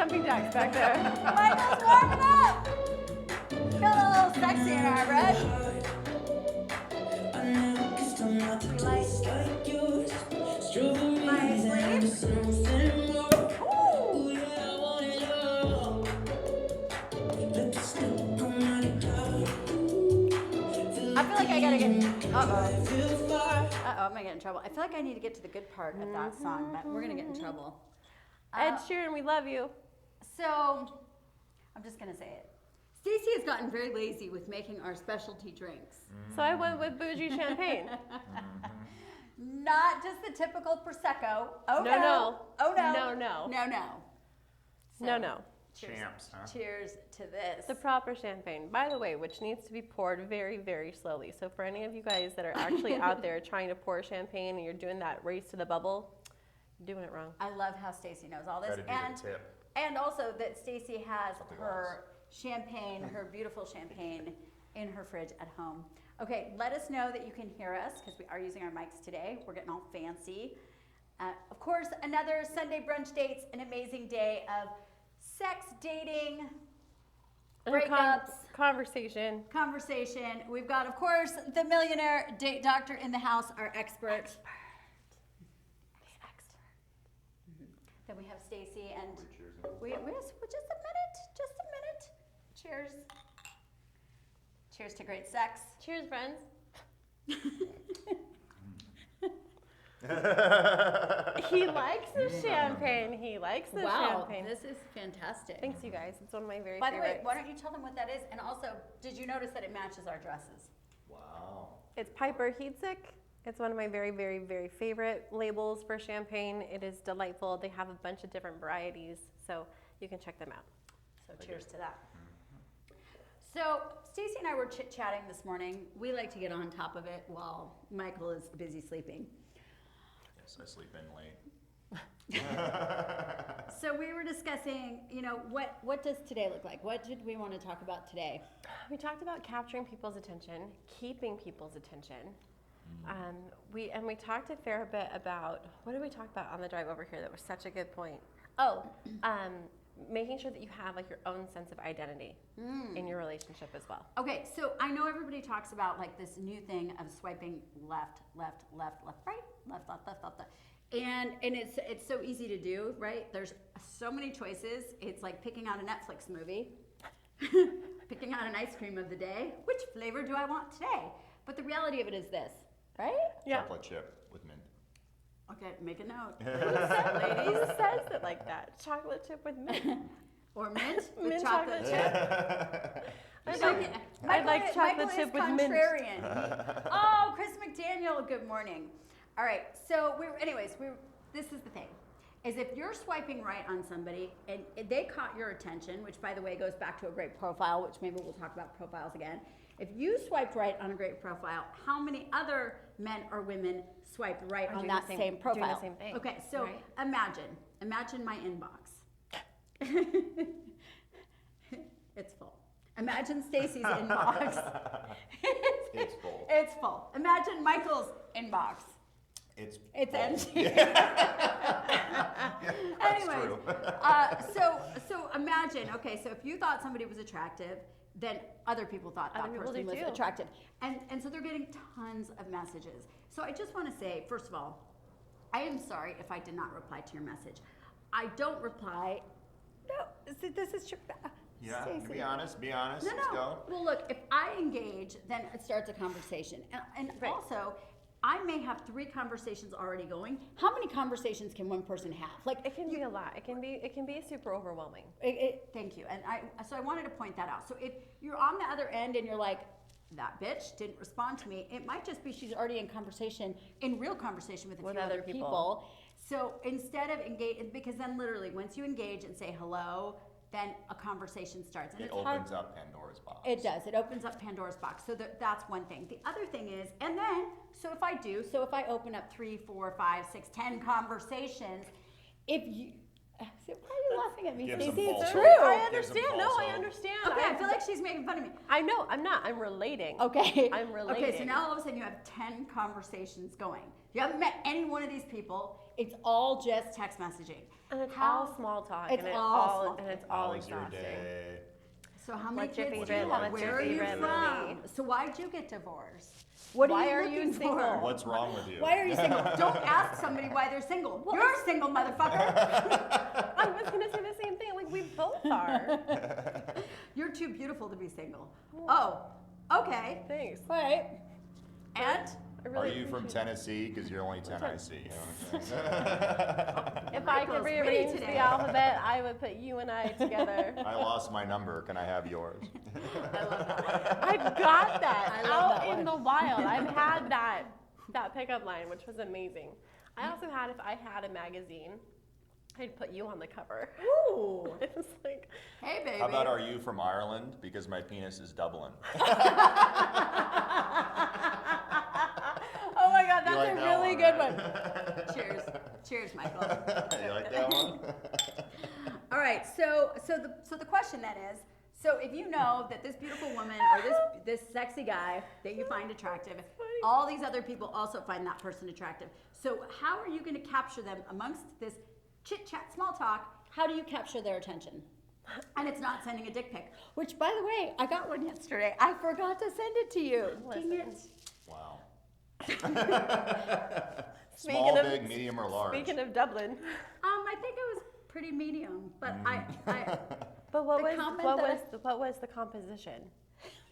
jumping jacks back there. Michael's warming up. Got a little sexy in our bread. My sleeve. I feel like I gotta get. I'm gonna get in trouble. I feel like I need to get to the good part of that song, but we're gonna get in trouble. Ed Sheeran, we love you. So, I'm just gonna say it. Stacey has gotten very lazy with making our specialty drinks. So I went with bougie champagne. Not just the typical Prosecco. Oh No, no. no. Oh no. No, no. No, no. So, No. Cheers. Champs, huh? Cheers to this. The proper champagne, by the way, which needs to be poured very, very slowly. So for any of you guys that are actually out there trying to pour champagne and you're doing that race to the bubble, you're doing it wrong. I love how Stacey knows all this, Gotta do the tip. and also that Stacey has Something her champagne, her beautiful champagne, in her fridge at home. Okay, let us know that you can hear us because we are using our mics today. We're getting all fancy. Of course, another Sunday brunch dates, an amazing day of sex, dating, And breakups, conversation. conversation. We've got, of course, the millionaire date doctor in the house, our expert. Then we have Stacey and we just a minute. Cheers. Cheers to great sex. Cheers, friends. He likes the champagne. He likes the champagne. This is fantastic. Thanks, you guys. It's one of my very By the way, favorites. why don't you tell them what that is? And also, did you notice that it matches our dresses? Wow. It's Piper Heatsick. It's one of my very, very, very favorite labels for champagne. It is delightful. They have a bunch of different varieties, so you can check them out. So cheers to that. So Stacey and I were chit-chatting this morning. We like to get on top of it while Michael is busy sleeping. Yes, I sleep in late. So we were discussing, what does today look like? What did we want to talk about today? We talked about capturing people's attention, keeping people's attention. We talked a fair bit about, what did we talk about on the drive over here that was such a good point? Oh, making sure that you have like your own sense of identity in your relationship as well. Okay, so I know everybody talks about like this new thing of swiping left, right, left. And it's so easy to do, right? There's so many choices. It's like picking out a Netflix movie, picking out an ice cream of the day. Which flavor do I want today? But the reality of it is this, right? Yeah. Chocolate chip with mint. Okay, make a note. Who says it like that? Chocolate chip with mint. Or mint with Mint chocolate chip. I'd like chocolate chip with mint. Contrarian. Oh, Chris McDaniel, good morning. All right, so this is the thing, is if you're swiping right on somebody and they caught your attention, which by the way goes back to a great profile, which maybe we'll talk about profiles again. If you swiped right on a great profile, how many other men or women swiped right on that same profile? Doing the same thing. Okay, so right? imagine my inbox. It's full. Imagine Stacey's inbox. It's full. It's full. Imagine Michael's inbox. It's empty. That's Anyways, true. so imagine, okay, so if you thought somebody was attractive, then other people thought that person was attractive. And so they're getting tons of messages. So I just want to say, first of all, I am sorry if I did not reply to your message. I don't reply. No, this is true. Yeah, Stacey. be honest. No, Let's go. Well, look, if I engage, then it starts a conversation. And Right. also, I may have 3 conversations already going. How many conversations can one person have? Like, It can be a lot. It can be super overwhelming. Thank you. And so I wanted to point that out. So if you're on the other end and you're like, that bitch didn't respond to me, it might just be she's already in real conversation with a few other people. So instead of engage, because then literally once you engage and say hello, then a conversation starts. And It it's opens up Pandora's box. It does. It opens up Pandora's box. So that's one thing. The other thing is, and then, so if I open up 3, 4, 5, 6, 10 conversations, if you, why are you laughing at me, Give some Stacey? It's false true. hope. I Gives understand. them No, false I hope. understand. Okay, I feel like she's making fun of me. I know. I'm not. I'm relating. Okay. I'm relating. Okay, so now all of a sudden you have 10 conversations going. You haven't met any one of these people. It's all just text messaging. And it's How- all small talk. it's and it's all all small and talk. it's all How was your exhausting. day? So how many What's your kids do favorite- you have? what's your Where are you favorite from? movie? So why'd you get divorced? What Why are are you you looking single? for? What's wrong with you? Why are you single? Don't ask somebody why they're single. You're single, motherfucker. I was gonna say the same thing. Like we both are. You're too beautiful to be single. Oh, okay. Thanks. All right. And I Are really you from appreciate Tennessee? Because you're only 10 I see. You know what I'm saying? it. If I could Michael's witty rearrange today. the alphabet, I would put you and I together. I lost my number. Can I have yours? I love that. I've got that I love out that in the wild. I've had that pickup line, which was amazing. I also had, if I had a magazine, I'd put you on the cover. Ooh. It was like, Hey, baby. How about are you from Ireland? Because my penis is Dublin. Oh my God, You that's like a that really one, good right? one. Cheers. Cheers, Michael. You like that one? All right, so the question then is, so if you know that this beautiful woman or this sexy guy that you find attractive, all these other people also find that person attractive. So how are you going to capture them amongst this chit chat, small talk? How do you capture their attention? And it's not sending a dick pic, which by the way, I got one yesterday. I forgot to send it to you. Dang it. Wow. Speaking Small, of- big, medium, or large? speaking of Dublin. I think it was pretty medium, but I But what The was comment what that was what was the composition?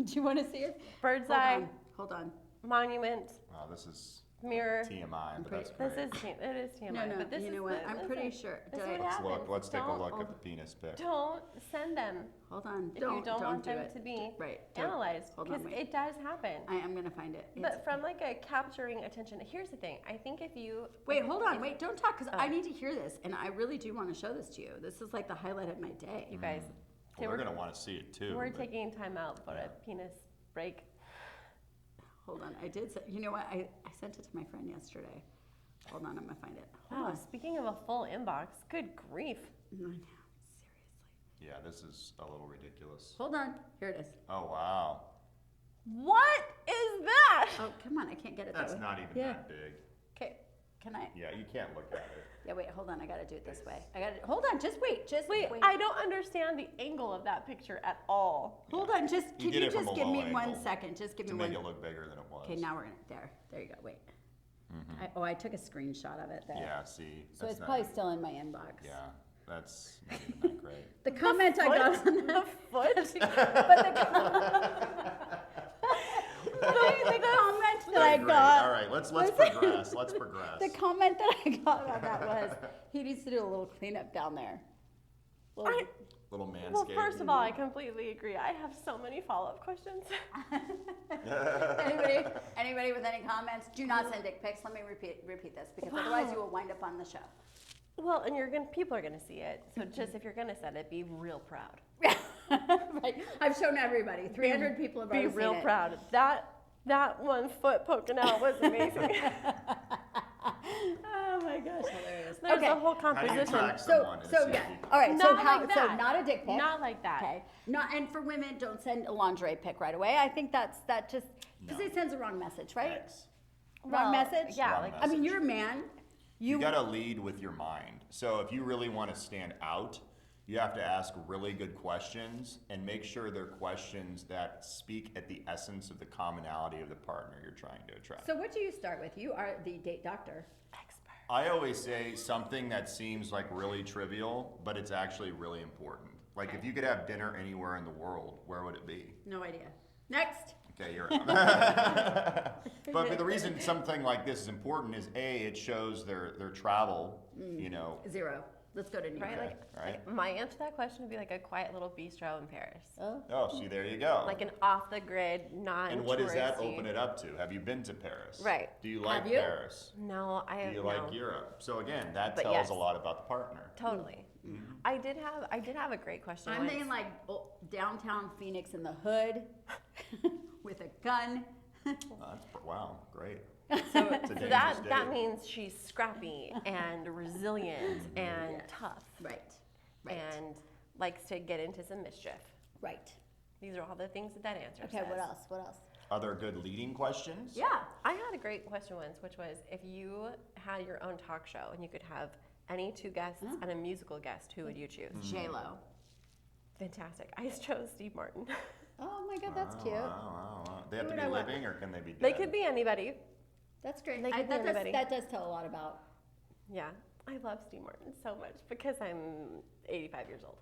do you want to see it? Bird's Hold eye, on. Hold on. monument, Wow, this is mirror. TMI, but that's This great. is it is TMI. No, but this you is know what? the- I'm this pretty is- sure. This Did is what I- Let's happens. look. Let's take a Don't- look at the penis pic. Don't send them Hold on. if you don't want do them it. to be Right. Don't. analyzed, Hold on, because wait. it does happen. I am gonna find it. It's- But from like a capturing attention, here's the thing. I think if you wait, hold on. Wait, don't talk, because I Oh. need to hear this, and I really do want to show this to you. This is like the highlight of my day. you guys, okay, Well, they're going to want to see it too. we're but- taking time out for Yeah. a penis break. Hold on. I did. You know what? I sent it to my friend yesterday. Hold on. I'm gonna find it. Hold Wow, on. speaking of a full inbox, good grief. No, no, seriously. Yeah, this is a little ridiculous. Hold on. Here it is. Oh, wow. What is that? Oh, come on. I can't get it that That's way. not even Yeah. that big. Okay. Can I? Yeah, you can't look at it. Yeah. Wait. Hold on. I gotta do it this way. I gotta. Hold on. Just wait. Just Wait, I don't understand the angle of that picture at all. Hold on. Just You can get you it from just a give low me 1 angle second? Just give To me make one. it look bigger than it was. Okay. Now we're gonna. There you go. Wait. I took a screenshot of it there. Yeah, see. So that's it's not probably even- still in my inbox. Yeah, that's not even that great. The comment I got on the that. foot? The comment that I Great. got. All right, let's Listen. progress. Let's progress. The comment that I got on that was, he needs to do a little cleanup down there. Little- Little manscaped. Well, first of all, I completely agree. I have so many follow-up questions. anybody with any comments? Do not send dick pics. Let me repeat this, because otherwise you will wind up on the show. Well, and people are gonna see it. So just if you're gonna send it, be real proud. Right. I've shown everybody. 300 people have Be already real seen it. proud. That 1 foot poking out was amazing. Oh my gosh, hilarious. There's okay. a whole How do you composition. track So, someone and so see yeah. if you- All right. So Not how? like So that. not a dick pic. Not like that. Okay. Not, and for women, don't send a lingerie pic right away. I think that just because No. it sends a wrong message, right? X. Wrong Well, message. Yeah, Wrong like I mean, message. you're a man. You gotta lead with your mind. So if you really want to stand out, you have to ask really good questions and make sure they're questions that speak at the essence of the commonality of the partner you're trying to attract. So what do you start with? You are the date doctor. expert. I always say something that seems like really trivial, but it's actually really important. Like if you could have dinner anywhere in the world, where would it be? No idea. Next. Okay, you're but the reason something like this is important is A, it shows their travel, you know. 0. Let's go to New Right? York. Okay, right. Like my answer to that question would be like a quiet little bistro in Paris. Oh. Oh, see, there you go. Like an off the grid, non And what does that open it up to? Have you been to Paris? Right. Do you like Have you? Paris? No, I Do have you no. like Europe? So again, that But tells yes. a lot about the partner. Totally. I did have a great question. I'm once. thinking like downtown Phoenix in the hood with a gun. Wow, great. So, It's a so dangerous that date. means she's scrappy and resilient and Yes. tough Right. Right. and likes to get into some mischief. right. These are all the things that answer Okay. says. What else? What else? Are there good leading questions? Yeah. I had a great question once, which was if you had your own talk show and you could have Any two guests and a musical guest, who would you choose? J-Lo. Fantastic. I chose Steve Martin. Oh my God, that's cute. Wow. They have Who to would be I want? living, or can they be dead? They could be anybody. That's great. They could be anybody. That does tell a lot about. Yeah. I love Steve Martin so much because I'm 85 years old.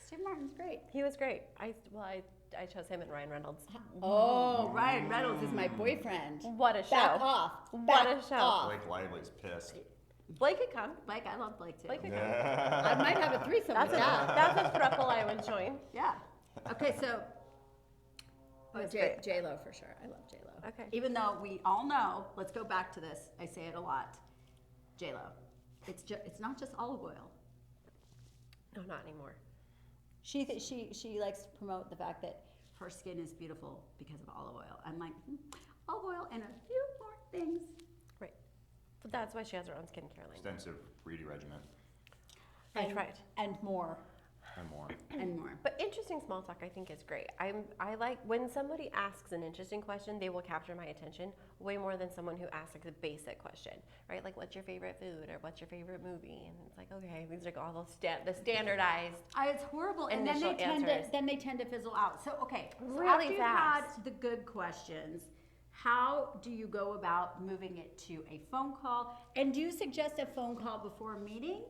Steve Martin's great. He was great. I chose him and Ryan Reynolds. Oh, Ryan Reynolds is my boyfriend. What a show. Back off. What a Back show. off. Blake Lively's pissed. Blake could come. Blake, I love Blake too. Blake could come. I might have a threesome That's with that. that's a throuple I would join. Yeah. Okay, so That's great. J-Lo for sure. I love J-Lo. Okay. Even though we all know, let's go back to this. I say it a lot. J-Lo. It's not just olive oil. No, not anymore. She likes to promote the fact that her skin is beautiful because of olive oil. I'm like, olive oil and a few more things. Right. But that's why she has her own skincare line. Extensive reading regimen I tried. And more. and more. And more. But interesting small talk, I think, is great. I like when somebody asks an interesting question, they will capture my attention way more than someone who asks like a basic question, right? Like, what's your favorite food or what's your favorite movie? And it's like, okay, these are all those the standardized. It's horrible, and then Initial they tend to fizzle out. So okay, so Really after you've fast. had the good questions, how do you go about moving it to a phone call? And do you suggest a phone call before a meeting?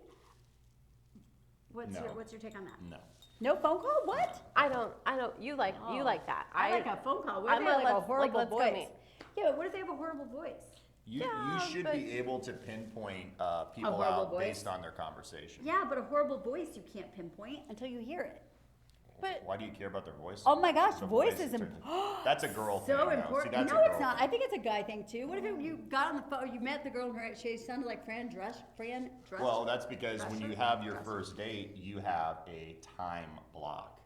What's No. your take on that? No. No phone call? What? I don't. You like that. I like a phone call. What if I'm they have a like a let's- horrible let's go voice? meet. Yeah, but what if they have a horrible voice? You Yeah, should but- be able to pinpoint people horrible out voice? based on their conversation. Yeah, but a horrible voice you can't pinpoint until you hear it. But Why do you care about their voice? Oh my gosh, The voice voice is that's a girl thing. so though. See, important. that's No, a it's girl not. thing. I think it's a guy thing too. What if you got on the phone, you met the girl and she sounded like Fran Drescher? Well, that's because when you Drescher? have your Dresser. first date, you have a time block.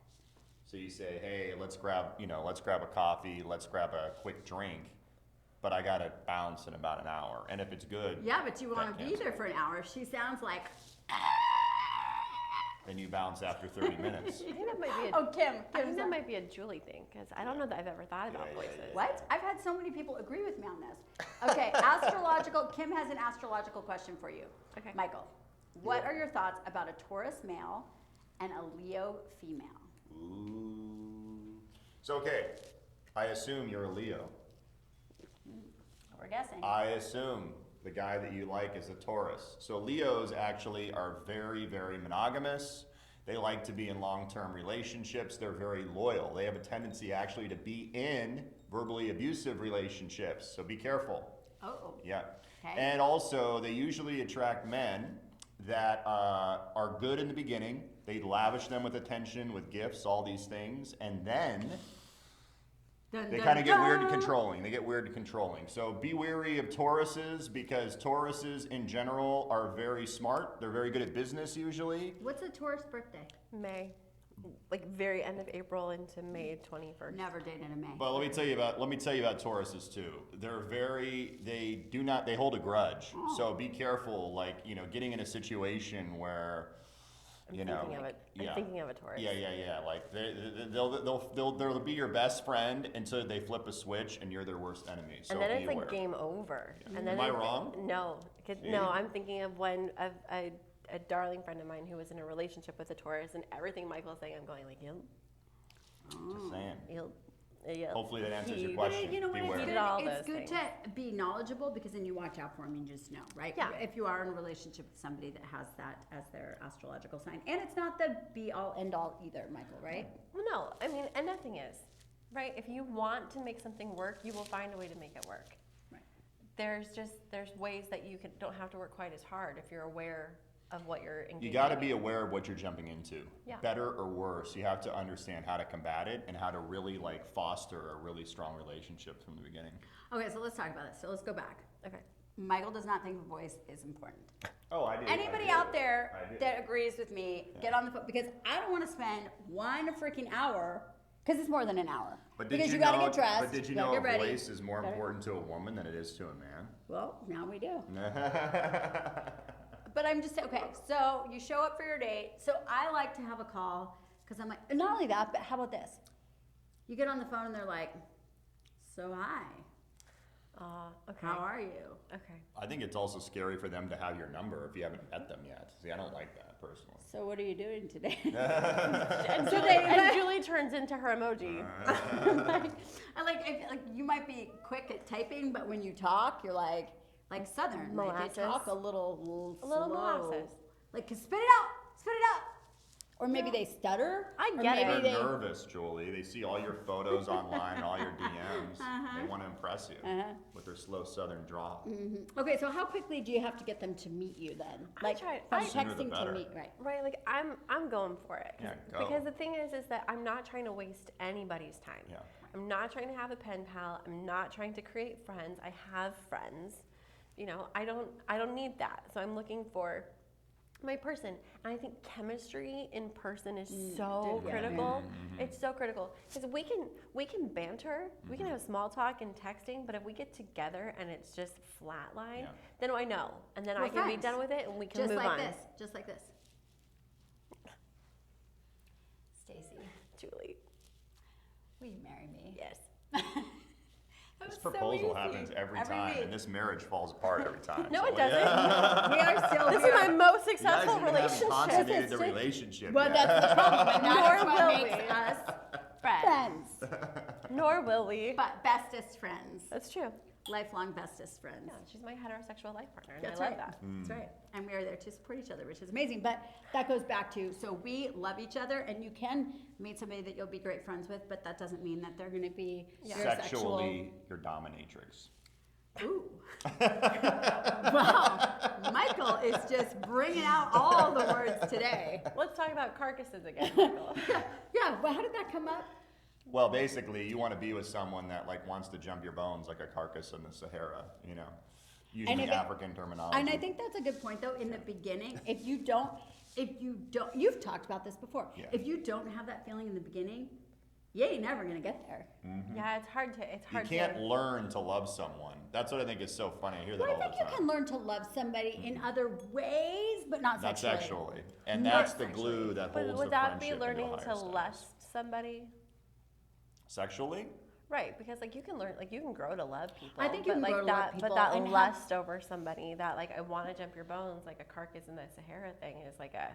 So you say, hey, let's grab a coffee, let's grab a quick drink, but I gotta bounce in about an hour. And if it's good, Yeah, but you want to be cancel. there for an hour. If she sounds like, then you bounce after 30 minutes. I think that might be a. oh, Kim. I think that might be a Julie thing because I don't know that I've ever thought about Yeah, yeah, voices. yeah. What? I've had so many people agree with me on this. Okay, astrological. Kim has an astrological question for you. Okay. Michael, what Yeah. are your thoughts about a Taurus male and a Leo female? Ooh. So, okay, I assume you're a Leo. We're guessing. I assume the guy that you like is a Taurus. So Leos actually are very, very monogamous. They like to be in long-term relationships. They're very loyal. They have a tendency actually to be in verbally abusive relationships. So be careful. Oh. Yeah. Okay. And also, they usually attract men that are good in the beginning. They lavish them with attention, with gifts, all these things, and then Dun, they dun, kind of get weird and dun. controlling. They get weird and controlling. So be wary of Tauruses because Tauruses in general are very smart. They're very good at business usually. What's a Taurus birthday? May, like very end of April into May 21st. Never dated a May. But let me tell you about Tauruses too. They hold a grudge. Oh. So be careful, like, getting in a situation where, I'm thinking of a Taurus. Yeah. Like they'll be your best friend until they flip a switch and you're their worst enemy. So And then be it's like aware. game over. Yeah. And then Am I wrong? No, See? no. I'm thinking of when a darling friend of mine who was in a relationship with a Taurus, and everything Michael's saying, I'm going like, yep, Just saying. yep. Hopefully that answers your He- question. You know what? Beware. He did all It's those good things. to be knowledgeable because then you watch out for them and you just know, right? Yeah. If you are in a relationship with somebody that has that as their astrological sign, and it's not the be all end all either, Michael, right? Well, no, I mean, and nothing is, right? If you want to make something work, you will find a way to make it work. Right. There's ways that you don't have to work quite as hard if you're aware of what you're engaging You got to in. be aware of what you're jumping into. Yeah. Better or worse, you have to understand how to combat it and how to really foster a really strong relationship from the beginning. Okay, so let's talk about this. So let's go back. Okay. Michael does not think the voice is important. Oh, I do. Anybody out there I do. that agrees with me, get on the phone because I don't want to spend 1 freaking hour because it's more than an hour. But did because you gotta know, get dressed. But did you gotta know get a ready. voice is more Gotta- important to a woman than it is to a man? Well, now we do. But I'm just okay. So you show up for your date. So I like to have a call because I'm like, and not only that, but how about this? You get on the phone and they're like, "So hi." Okay. How are you? Okay. I think it's also scary for them to have your number if you haven't met them yet. See, I don't like that personally. So what are you doing today? And Julie turns into her emoji. I like you might be quick at typing, but when you talk, you're like Southern. Like Molasses. they talk a little slow. molasses. Like spit it out. Or maybe they stutter. I or get maybe it. They're they, nervous, Julie. They see all your photos online, all your DMs. They want to impress you with their slow Southern drawl. Okay, so how quickly do you have to get them to meet you then? Like tried- from I- Sooner the texting to better. meet, right? Right, like I'm going for it. Yeah, go. Because the thing is that I'm not trying to waste anybody's time. Yeah. I'm not trying to have a pen pal. I'm not trying to create friends. I have friends. You know, I don't need that. So I'm looking for my person. And I think chemistry in person is so yeah. critical. It's so critical because we can banter, we can have small talk and texting, but if we get together and it's just flatline, then I know, and then I We're can be friends. done with it and we can Just move like on. this. Just like this. Stacy, Julie, will you marry me? yes. That This was so proposal easy. happens every time, week. and this marriage falls apart every time. No, so it doesn't. We are still This here. is my most You guys successful even haven't relationship. consummated This the is- relationship Well, yet. that's the problem, and that's Nor what will makes we. us Friends. friends. Nor will we. But bestest friends. That's true. Lifelong bestest friends. Yeah, she's my heterosexual life partner, and That's I love right. that. That's right. And we are there to support each other, which is amazing. But that goes back to, so we love each other, and you can meet somebody that you'll be great friends with, but that doesn't mean that they're going to be your Sexually, your dominatrix. Ooh. Wow. Michael is just bringing out all the words today. Let's talk about carcasses again, Michael. Yeah, but how did that come up? Well, basically, you want to be with someone that like wants to jump your bones like a carcass in the Sahara, you know, using And the if it- African terminology. And I think that's a good point, though, in the beginning. If you don't, you've talked about this before. Yeah. If you don't have that feeling in the beginning, you ain't never going to get there. Yeah, it's hard to. You can't learn to love someone. That's what I think is so funny. I hear that Well, all I think the you time. can learn to love somebody in other ways, but not Not sexually. sexually. And Not that's the sexually. glue that But holds would the that be friendship learning into to higher status. lust somebody? Sexually? Right, because like you can learn, like you can grow to love people. I think you but can like grow to that, love people But that and have- lust over somebody, that like I want to jump your bones, like a carcass in the Sahara thing is like a,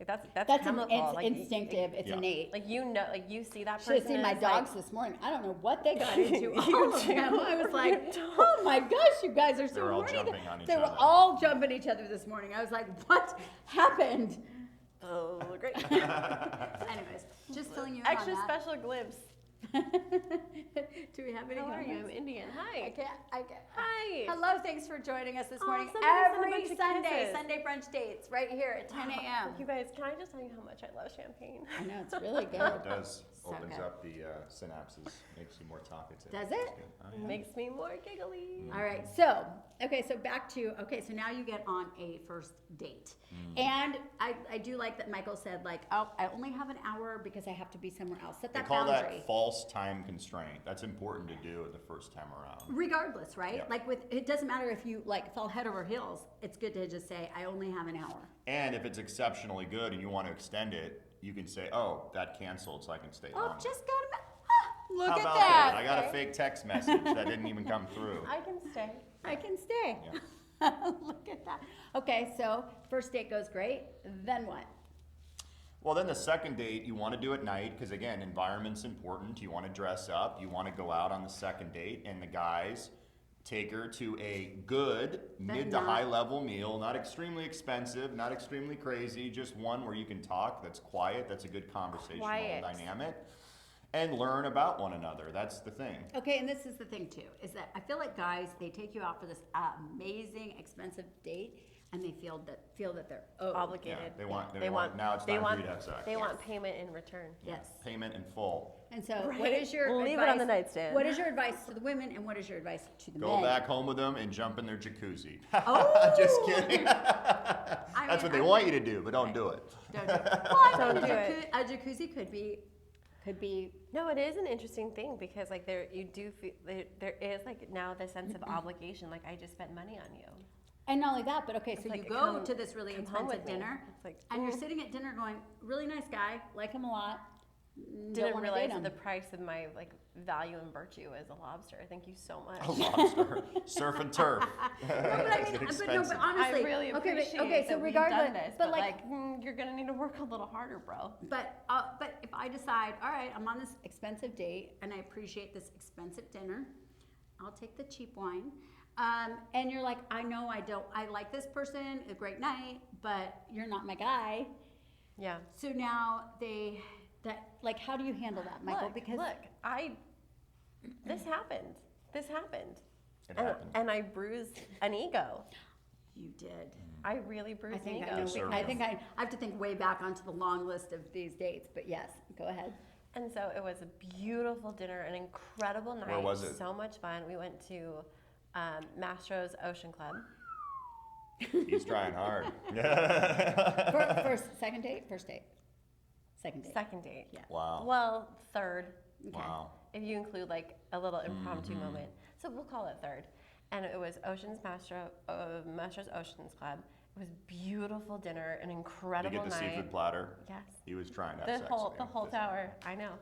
like that's It's chemical. Like, instinctive. It's Yeah. innate. Like you know, like you see that person. Should have seen my and it's dogs like, this morning. I don't know what they got into. You All of do. them. I was like, You don't. oh my gosh, you guys are so They were all horny. jumping on each They were other. all jumping each other this morning. I was like, what happened? Oh, great. Anyways, just filling you in Extra on that. special glimpse. Do we have any How are you? I'm comments? Indian. I Hi. can't. Hi. Hello, thanks for joining us this Aw, morning. somebody sent a Every bunch of Sunday, kisses. Sunday brunch dates, right here at 10 a.m. You guys, can I just tell you how much I love champagne? I know, it's really good. It does. So Opens good. up the synapses, makes you more talkative. Does That's it? good. Oh, yeah. Makes me more giggly. All right, so back to so now you get on a first date, and I do like that Michael said like, oh, I only have an hour because I have to be somewhere else. Set They that call boundary. that false time constraint. That's important to do the first time around. Regardless, right? Yeah. Like it doesn't matter if you like fall head over heels. It's good to just say I only have an hour. And if it's exceptionally good and you want to extend it, you can say, "Oh, that canceled, so I can stay Oh, longer." just got look How at about that. I got a fake text message that didn't even come through. I can stay. I can stay. Yeah. Look at that. Okay, so first date goes great. Then what? Well, then the second date you want to do at night because again, environment's important. You want to dress up. You want to go out on the second date, and the guys take her to a good mid to not- high level meal, not extremely expensive, not extremely crazy, just one where you can talk. That's quiet. That's a good conversational Quiet. dynamic, and learn about one another. That's the thing. Okay, and this is the thing too, is that I feel like guys, they take you out for this amazing, expensive date, and they feel that they're owed. Obligated. Yeah, they want now it's they time want, for you to have sex. They want Yes. payment in return. Yes. Payment in full. And so, what Right. is your Leave it advice? on the nightstand. What is your advice to the women, and what is your advice to the Go men? back home with them and jump in their jacuzzi. Oh! Just kidding. I That's mean, what they want you to do, but don't do it. Don't do it. Well, I Don't mean, do it. a jacuzzi could be. No, it is an interesting thing because like there you do feel there is like now the sense of obligation. Like I just spent money on you. And not only that, but okay, so It's you like, go come- to this really come home expensive with me. dinner, It's like, and you're sitting at dinner going, really nice guy, like him a lot, didn't wanna realize date 'em. the price of my like value and virtue as a lobster. Thank you so much. A lobster, surf and turf. No, but I mean, It's but expensive. honestly, I really okay, appreciate okay, so that we've regardless, done this, but but like, you're gonna need to work a little harder, bro. but if I decide, all right, I'm on this expensive date and I appreciate this expensive dinner, I'll take the cheap wine. And you're like, I know I like this person, a great night, but you're not my guy. Yeah. So now like, how do you handle that, Michael? This happened. This happened. It happened. And I bruised an ego. You did. I really bruised I think an I ego. know. Deserve I it. think I have to think way back onto the long list of these dates, but yes, go ahead. And so it was a beautiful dinner, an incredible night. Where was it? So much fun. We went to Mastro's Ocean Club. He's trying hard. Second date? First date? Second date. Second date. Yeah. Wow. Well, third, Okay. Wow. if you include like a little impromptu Mm-hmm. moment. So we'll call it third. And it was Mastro's Oceans Club. It was beautiful dinner, an Did you incredible get the night. seafood platter? Yes. He was trying to have The sex whole with the you. whole tower. I know.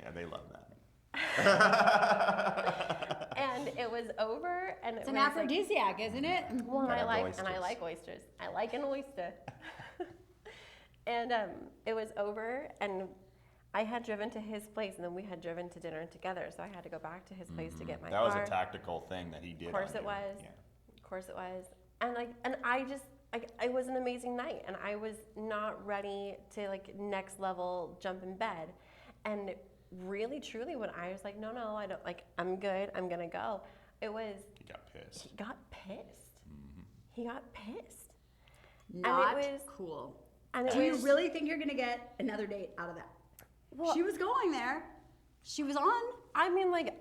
Yeah, they love that. And it was over, and It's it an was like, aphrodisiac, isn't it? well, and I Gotta have like oysters. oysters. I like an oyster. And it was over, and I had driven to his place, and then we had driven to dinner together. So I had to go back to his place to get my That car. was a tactical thing that he did. Of course on it you. was. Yeah. Of course it was. And it was an amazing night, and I was not ready to like next level jump in bed. And really, truly, when I was like, no, I don't, like, I'm good, I'm gonna go. It was, He got pissed. he got pissed. He got pissed. Not was- cool. And it Do you was, really think you're going to get another date out of that? well, She was going there. She was on. I mean, like,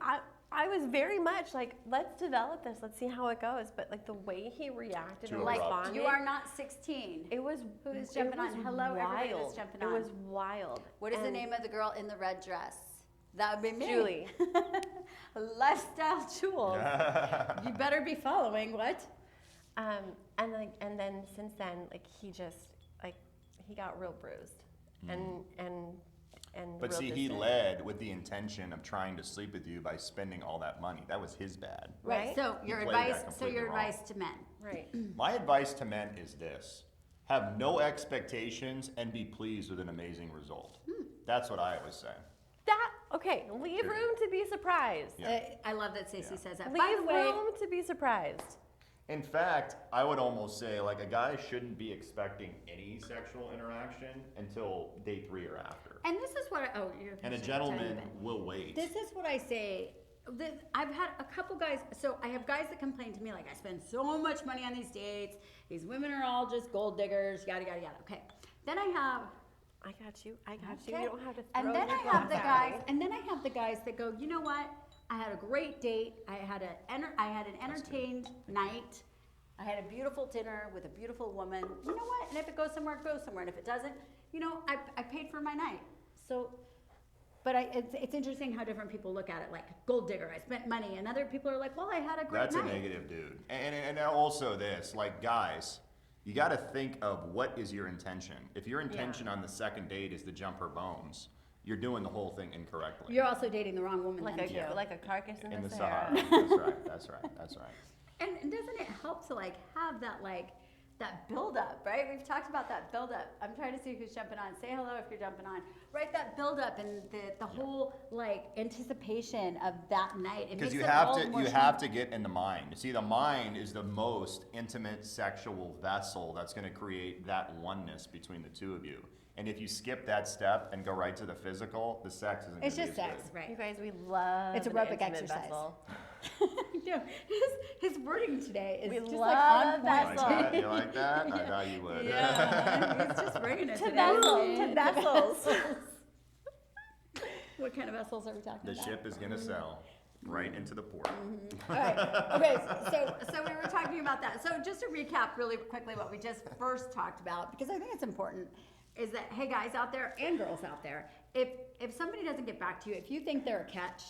I was very much like, let's develop this, let's see how it goes. But like the way he reacted Too and abrupt. responded, You are not 16. it was, Who is it jumping was on? Hello, everybody that's wild. jumping It on. was wild. What is the And name of the girl in the red dress? That would be me. Julie. Lifestyle Jewels. You better be following. What? And then since then, like he just like he got real bruised, and But real see, he distant. led with the intention of trying to sleep with you by spending all that money. That was his bad. Right. So You your played that advice. So completely your wrong. advice to men. Right. My advice to men is this: have no expectations and be pleased with an amazing result. That's what I always say. Okay. Leave room to be surprised. Yeah. I love that Stacey Yeah. says that. Leave By the way, room to be surprised. In fact, I would almost say like a guy shouldn't be expecting any sexual interaction until day 3 or after. and this is what you're And a tiny gentleman bit. will wait. This is what I say. I've had a couple guys, so I have guys that complain to me like, I spend so much money on these dates. These women are all just gold diggers, yada, yada, yada. Okay. Then I have, I got you. I got you. okay. You don't have to throw And then your I have glass the at guys, me. and then I have the guys that go, you know what? I had a great date. I had an entertained night. I had a beautiful dinner with a beautiful woman. You know what? And if it goes somewhere, it goes somewhere. And if it doesn't, I paid for my night. So, but it's interesting how different people look at it. Like gold digger, I spent money, and other people are like, well, I had a great That's night. a negative, dude. And also this, like guys, you got to think of what is your intention. If your intention on the second date is to jump her bones, you're doing the whole thing incorrectly. You're also dating the wrong woman Like then a too. like a carcass in, in the Sahara. Sahara. That's right. And doesn't it help to like have that that build up, right? We've talked about that build up. I'm trying to see who's jumping on. Say hello if you're jumping on. Right, that build up and the whole like anticipation of that night. It Because makes you it have all to more you fun. have to get in the mind. See, the mind is the most intimate sexual vessel that's going to create that oneness between the two of you. And if you skip that step and go right to the physical, the sex isn't going It's to be just as sex, good. right? You guys, we love It's an aerobic intimate exercise. vessel. No, his wording today is We just love like on You point. vessel. like that? You like that? I thought you would. Yeah, he's just bringing it To today. vessels. What kind of vessels are we talking The about? ship is going to sail right into the port. All right. Okay. So we were talking about that. So just to recap really quickly what we just first talked about, because I think it's important, is that hey guys out there and girls out there, if somebody doesn't get back to you, if you think they're a catch,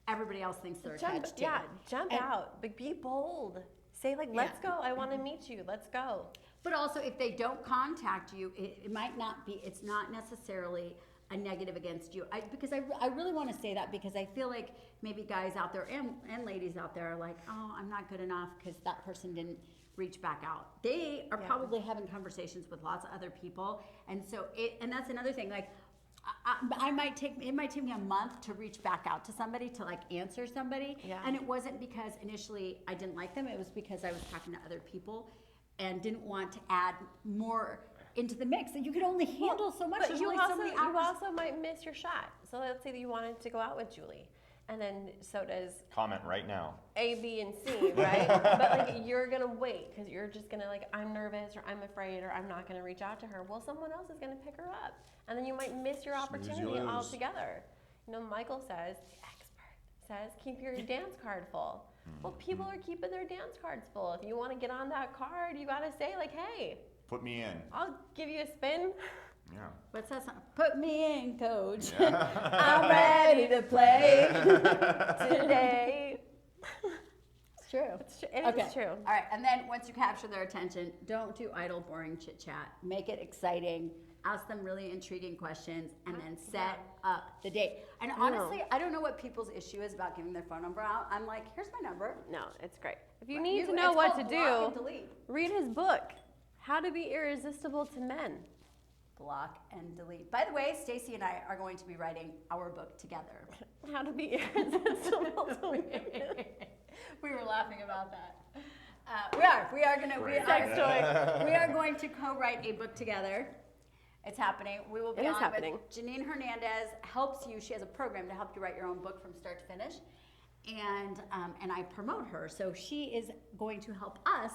everybody else thinks they're a Jump, catch too. yeah, jump And- out, but be bold. Say like, let's Yeah. go. I want to meet you. Let's go. But also, if they don't contact you, it might not be. It's not necessarily a negative against you. Because I really want to say that, because I feel like maybe guys out there and ladies out there are like, oh, I'm not good enough because that person didn't reach back out. They are probably having conversations with lots of other people, and so and that's another thing. Like, it might take me a month to reach back out to somebody, to like answer somebody, and it wasn't because initially I didn't like them. It was because I was talking to other people and didn't want to add more into the mix, and you can only handle so much. But There's you only so many hours. you also might miss your shot. So let's say that you wanted to go out with Julie, and then so does Comment right now. A, B, and C, right? But like you're gonna wait because you're just gonna like, I'm nervous or I'm afraid or I'm not gonna reach out to her. Well, someone else is gonna pick her up, and then you might miss your opportunity lose. altogether. You know, Michael says, the expert says, keep your dance card full. Well, people are keeping their dance cards full. If you want to get on that card, you gotta say like, hey, Put me in. I'll give you a spin. Yeah. What's that song? Put me in, coach. Yeah. I'm ready to play Today. It's true. It is true. All right, and then once you capture their attention, don't do idle, boring chit chat. Make it exciting. Ask them really intriguing questions, and then set up the date. And honestly, I don't know what people's issue is about giving their phone number out. I'm like, here's my number. No, it's great. If you need to know what to Block and do, delete. read his book, How to Be Irresistible to Men. Block and delete. By the way, Stacy and I are going to be writing our book together. How to Be Irresistible to Women. We were laughing about that. We are going to co-write a book together. It's happening. We will be on with Janine Hernandez. Helps you. She has a program to help you write your own book from start to finish, and I promote her. So she is going to help us.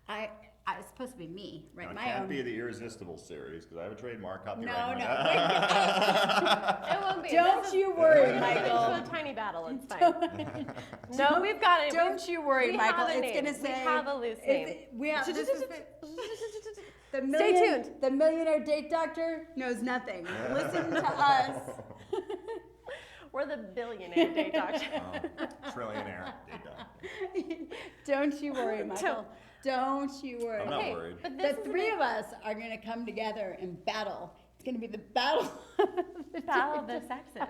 It's supposed to be me, right? It can't be the Irresistible series because I have a trademark copyright. No. It won't be. Don't you worry, Michael. It's a tiny battle. It's fine. No, we've got it. Don't you worry, Michael. It's going to say. We have a loose name. Stay tuned. The millionaire date doctor knows nothing. Listen to us. We're the billionaire date doctor. Trillionaire date doctor. Don't you worry, Michael. Don't you worry. I'm not worried. But The three of us are going to come together and battle. It's going to be the battle. Battle of the sexes.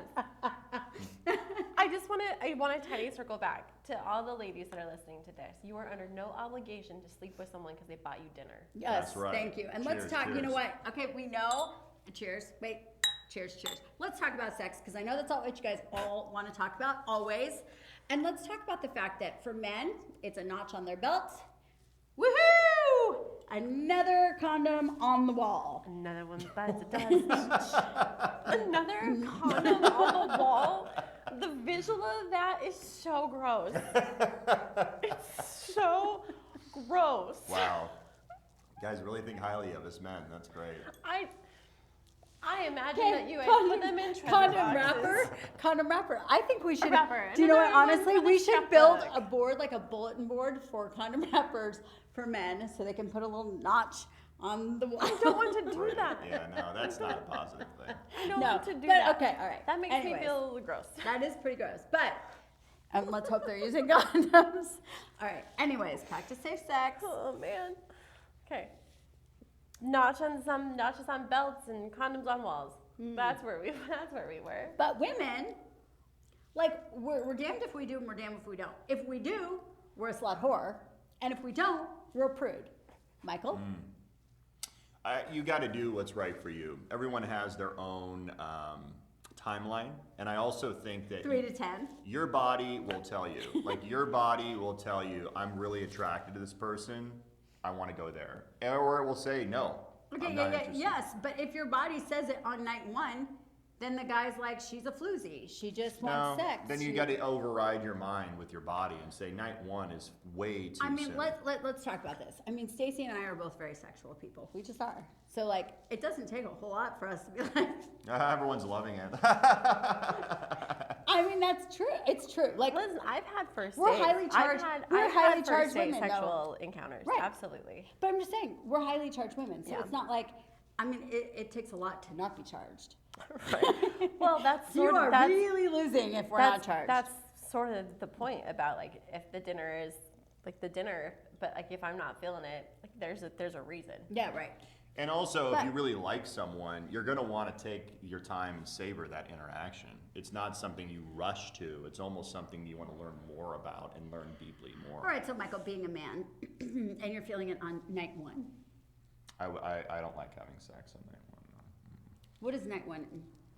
I want to tiny circle back to all the ladies that are listening to this. You are under no obligation to sleep with someone because they bought you dinner. Yes, That's right. thank you. And Cheers, let's talk, you cheers. know what? Okay, we know. Cheers. Wait. Cheers. Let's talk about sex, because I know that's all what you guys all want to talk about, always. And let's talk about the fact that for men, it's a notch on their belt. Woohoo! Another condom on the wall. Another one bites the dust. Another condom on the wall. The visual of that is so gross. It's so gross. Wow. You guys really think highly of us men. That's great. I imagine that you put them in treasure boxes. Condom wrapper. I think we should. Wrapper. Do you know what? Another one Honestly, for the we should build scrapbook. a board, like a bulletin board for condom wrappers for men, so they can put a little notch on the wall. I don't want to do that. Yeah, no, that's not a positive thing. I don't No, want to do but that. okay, all right. That makes Anyways. me feel a little gross. That is pretty gross, but let's hope they're using condoms. All right. Anyways, practice safe sex. Oh man. Okay. Notches on belts and condoms on walls. That's where we were. But women, like, we're damned if we do and we're damned if we don't. If we do, we're a slut whore, and if we don't, we're a prude. Michael. You got to do what's right for you. Everyone has their own timeline, and I also think that 3 to 10. your body will tell you. Like, your body will tell you, I'm really attracted to this person. I want to go there. Or it will say, no, Okay, I'm not interested. yes, but if your body says it on night one, then the guy's like, she's a floozy. She just wants sex. Then you got to override your mind with your body and say night one is way too soon. Let's talk about this. I mean, Stacy and I are both very sexual people. We just are. So, like, it doesn't take a whole lot for us to be like. Everyone's loving it. I mean, that's true. It's true. Like, Listen, I've had first we're dates. highly charged. I've had charged first date women, though. sexual encounters. Right. Absolutely. But I'm just saying, we're highly charged women. So Yeah. it's not like, I mean, it takes a lot to not be charged. Right. Well, that's You sort are of that's, really losing if we're not charged. That's sort of the point about like if the dinner is like the dinner, but like if I'm not feeling it, like there's a reason. Yeah, right. And also, if But- you really like someone, you're going to want to take your time and savor that interaction. It's not something you rush to. It's almost something you want to learn more about and learn deeply more. All right, so Michael, being a man, and you're feeling it on night one. I don't like having sex on night one. No. What is night one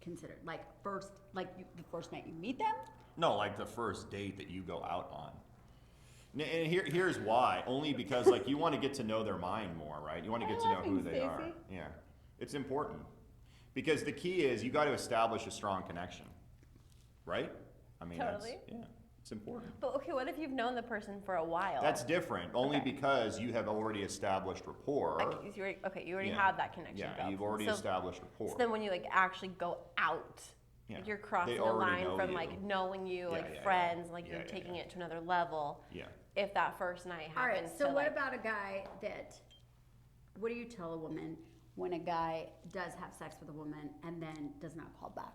considered? Like the first night you meet them? No, like the first date that you go out on. And here's why. Only because like you want to get to know their mind more, right? You want to get to know who they are. Yeah, it's important because the key is you got to establish a strong connection, right? I mean, Totally. it's important. But okay, what if you've known the person for a while? That's different, only Okay. because you have already established rapport. You already Yeah. have that connection. Yeah, built. you've already So- established rapport. So then when you like actually go out, Yeah. like you're crossing They a already line know from you. like knowing you, Yeah, like yeah, friends, yeah. like Yeah, you're yeah, taking yeah. it to another level. Yeah. If that first night All right, happens so to what like, about a guy what do you tell a woman when a guy does have sex with a woman and then does not call back?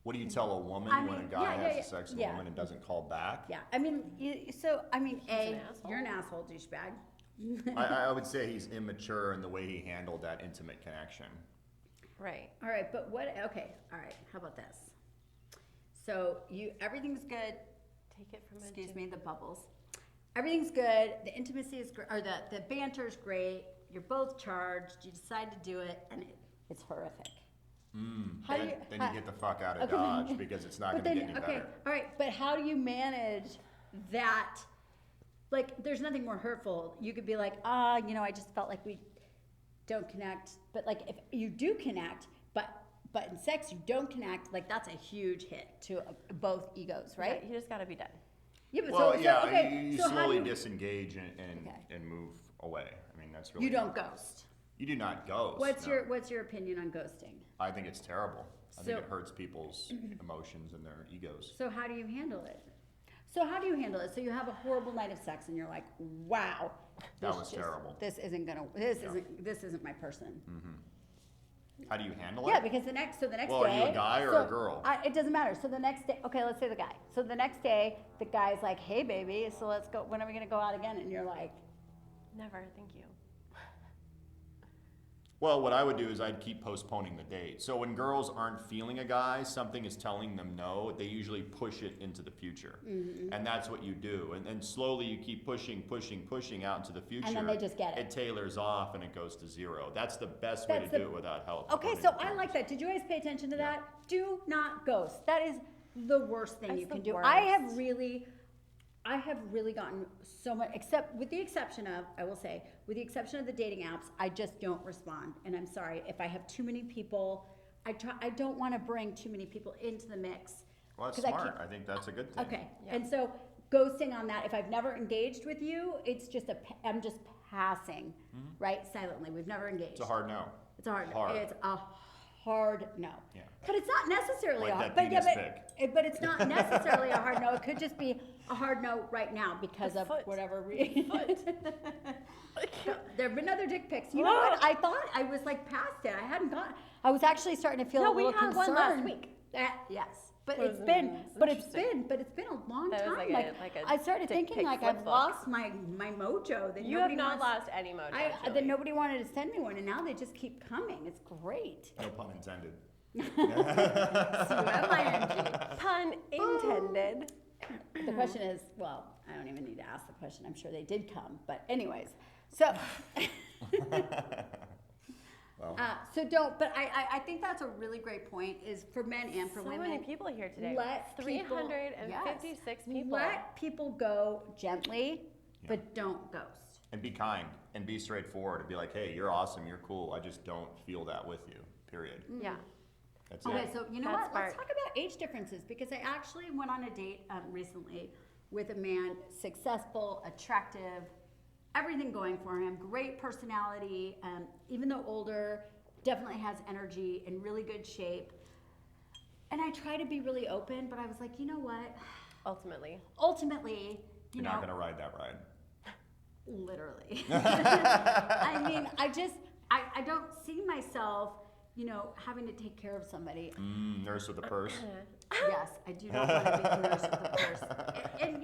What do you tell a woman I when a mean, guy yeah, has sex with a woman and doesn't call back? Yeah, I mean, an asshole. you're an asshole, douchebag. I would say he's immature in the way he handled that intimate connection. right? All right, but all right, how about this? So everything's good. Take it from Excuse me, the bubbles. Everything's good. The intimacy is great, or the banter's great. You're both charged. You decide to do it, and it's horrific. How do Then you- you how- get the fuck out of Okay, Dodge because it's not going to get any better. all right, but how do you manage that? Like, there's nothing more hurtful. You could be like, I just felt like we don't connect. But like, if you do connect, but in sex you don't connect, like that's a huge hit to both egos, right? Yeah, you just gotta be done. Yeah, but Well, okay. you so how do slowly you, disengage and Okay. move away. I mean, that's really you don't ghost. You do not ghost. What's no. your opinion on ghosting? I think it's terrible. I think So- it hurts people's emotions and their egos. So how do you handle it? So you have a horrible night of sex and you're like, wow, That this was just- terrible. This isn't my person. How do you handle it? Yeah, because the next Well, day. are you a guy or a girl? It doesn't matter. So the next day, okay, let's say the guy. So the next day, the guy's like, hey baby, so let's go, when are we gonna go out again? And you're like, Never, thank you. Well, what I would do is I'd keep postponing the date. So when girls aren't feeling a guy, something is telling them no, they usually push it into the future. Mm-hmm. And that's what you do. And slowly you keep pushing out into the future. And then they just get it. It tailors off and it goes to zero. That's the best way That's to the- do it without help. okay, according so to I like terms. that. Did you guys pay attention to Yeah. that? Do not ghost. That is the worst thing That's you can the do. I worst. have really gotten so much, with the exception of the dating apps, I just don't respond. And I'm sorry, if I have too many people, I don't want to bring too many people into the mix. Well, that's 'cause I smart. keep- I think that's a good thing. Okay, Yeah. and so ghosting on that, if I've never engaged with you, it's just I'm just passing, right, silently. We've never engaged. It's a hard no. It's a hard no. Hard. It's a hard no. Yeah. But it's not necessarily Like a hard, that but yeah, penis but it's not necessarily a hard no. It could just be a hard no right now because The of foot. whatever reason. There have been other dick pics. You know what? I thought I was like past it. I hadn't gone. I was actually starting to feel No, a we little had concerned. one last week. Yes, but That it's was been, interesting. but it's been a long That was time. like a I started dick thinking pic like flip I've book. lost my mojo. That You have nobody not wants- lost any mojo. that Julie. nobody wanted to send me one, and now they just keep coming. It's great. No pun intended. C-U-M-I-N-G. Pun intended. The question is, well, I don't even need to ask the question. I'm sure they did come, but anyways, so. Well, So don't. But I think that's a really great point. Is for men and for So women. many people here today. Let people- 356 people. Let people go gently, but don't ghost. and be kind and be straightforward and be like, hey, you're awesome, you're cool. I just don't feel that with you. Period. Yeah. That's Okay, it. so you know That's what? Let's smart. talk about age differences because I actually went on a date recently with a man, successful, attractive, everything going for him, great personality, even though older, definitely has energy, in really good shape. And I try to be really open, but I was like, you know what? Ultimately. Ultimately, you You're know, not going to ride that ride. literally. I mean, I don't see myself, having to take care of somebody. Nurse with a purse. Yes, I do not want to be a nurse with a purse. And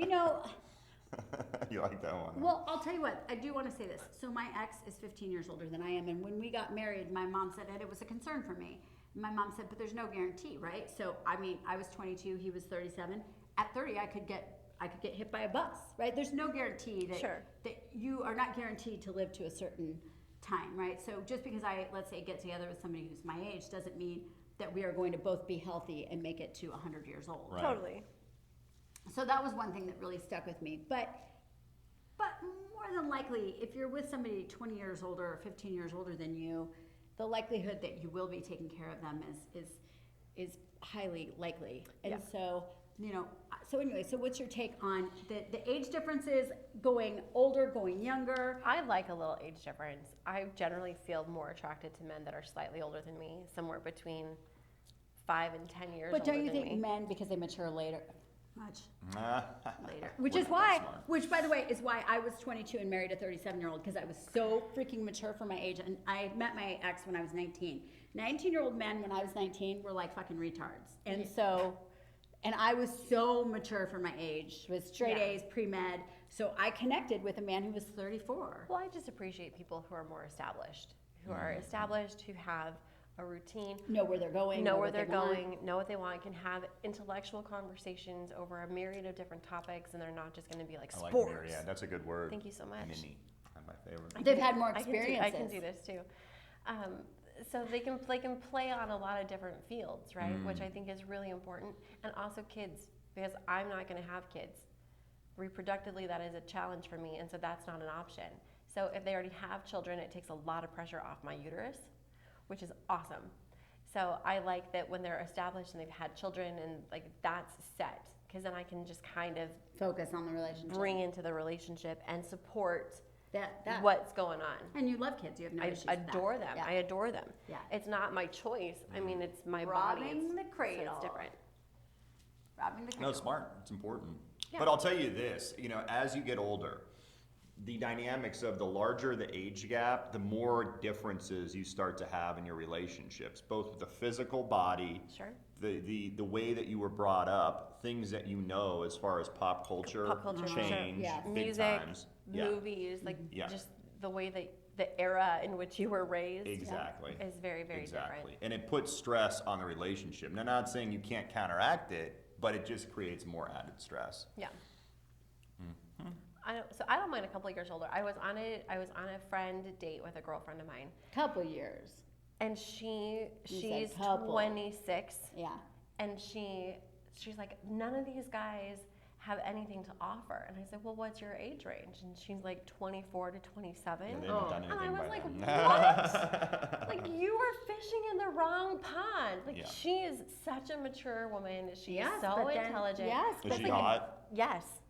You like that one? Huh? Well, I'll tell you what, I do want to say this. So my ex is 15 years older than I am, and when we got married, my mom said that it was a concern for me. My mom said, but there's no guarantee, right? So, I mean, I was 22, he was 37. At 30, I could get hit by a bus, right? There's no guarantee that, Sure. that you are not guaranteed to live to a certain time, right? So just because I, let's say, get together with somebody who's my age doesn't mean that we are going to both be healthy and make it to 100 years old. Right. Totally. So that was one thing that really stuck with me. But more than likely, if you're with somebody 20 years older or 15 years older than you, the likelihood that you will be taking care of them is highly likely. And Yeah. so, you know, so anyway, so what's your take on the age differences, going older, going younger? I like a little age difference. I generally feel more attracted to men that are slightly older than me, somewhere between 5 and 10 years But older don't you than think me. men, because they mature later, much later, which We're is not why, that smart. which by the way is why I was 22 and married a 37-year-old, because I was so freaking mature for my age. And I met my ex when I was 19. 19-year-old men when I was 19 were like fucking retards. And so, and I was so mature for my age, with straight Yeah. A's, pre-med. So I connected with a man who was 34. Well, I just appreciate people who are more established, who have a routine, Know where they're going. know where what they're they want. going, know what they want, can have intellectual conversations over a myriad of different topics, and they're not just going to be like I like sports. myriad. That's a good word. Thank you so much. Mini. That's my favorite. They've had more I experiences. can do this too. So they can play on a lot of different fields, right? Which I think is really important. And also kids, because I'm not going to have kids. Reproductively, that is a challenge for me, and so that's not an option. So if they already have children, it takes a lot of pressure off my uterus, which is awesome. So I like that when they're established and they've had children and like that's set, because then I can just kind of Focus on the relationship. bring into the relationship and support that. what's going on. And you love kids. You have no I issues with that. adore them. Yeah. I adore them. Yeah. It's not my choice. I mean, it's my Robbing body. the So cradle. it's different. Robbing the No, cradle. it's smart. It's important. Yeah. But I'll tell you this, you know, as you get older, the dynamics of the larger the age gap, the more differences you start to have in your relationships, both with the physical body, Sure. the way that you were brought up, things that you know as far as pop culture, Pop culture, sure. change, Yeah. big Music, times. movies, like Yeah. just the way that the era in which you were raised Exactly. is very, very Exactly. different. And it puts stress on the relationship. Now, not saying you can't counteract it, but it just creates more added stress. Yeah. I don't mind a couple of years older. I was on a friend date with a girlfriend of mine, Couple years. and she's couple. 26, Yeah. and she's like, none of these guys have anything to offer. And I said, well, what's your age range? And she's like 24 to 27. Yeah, they haven't done And I anything was by like, then. what? Like, you were fishing in the wrong pond. Like, Yeah. she is such a mature woman. She's Yes, so but then- intelligent. yes, Is but she then- hot? Yes.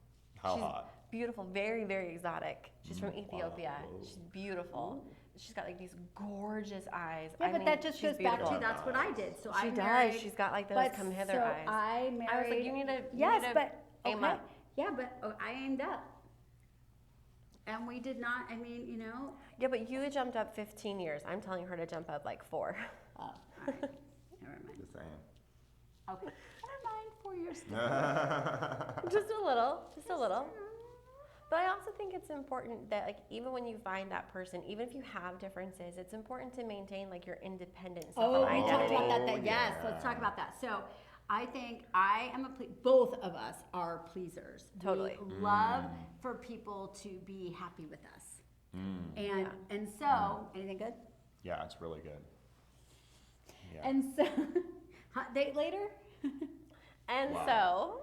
How She's hot? beautiful, very, very exotic. She's from Ethiopia. Wow. She's beautiful. She's got like these gorgeous eyes. Yeah, I but mean, that just she's goes back to beautiful. that's what I did. So She I does. married. She's got like those but come hither so eyes. I married. I was like, you need to Yes, but aim okay. up. Yeah, but I aimed up. And we did not. I mean, you know. Yeah, but you jumped up 15 years. I'm telling her to jump up like 4. Oh, all right. Never mind. Just saying. Okay. Never mind. 4 years. Just a little, just a little. But I also think it's important that, like, even when you find that person, even if you have differences, it's important to maintain like your independent Oh, we self-identity. talked about that. Oh, Yes, yeah. let's talk about that. So, I think I am both of us are pleasers. Totally. We love for people to be happy with us. And so, anything good? Yeah, it's really good. Yeah. And so, hot date later? And Wow.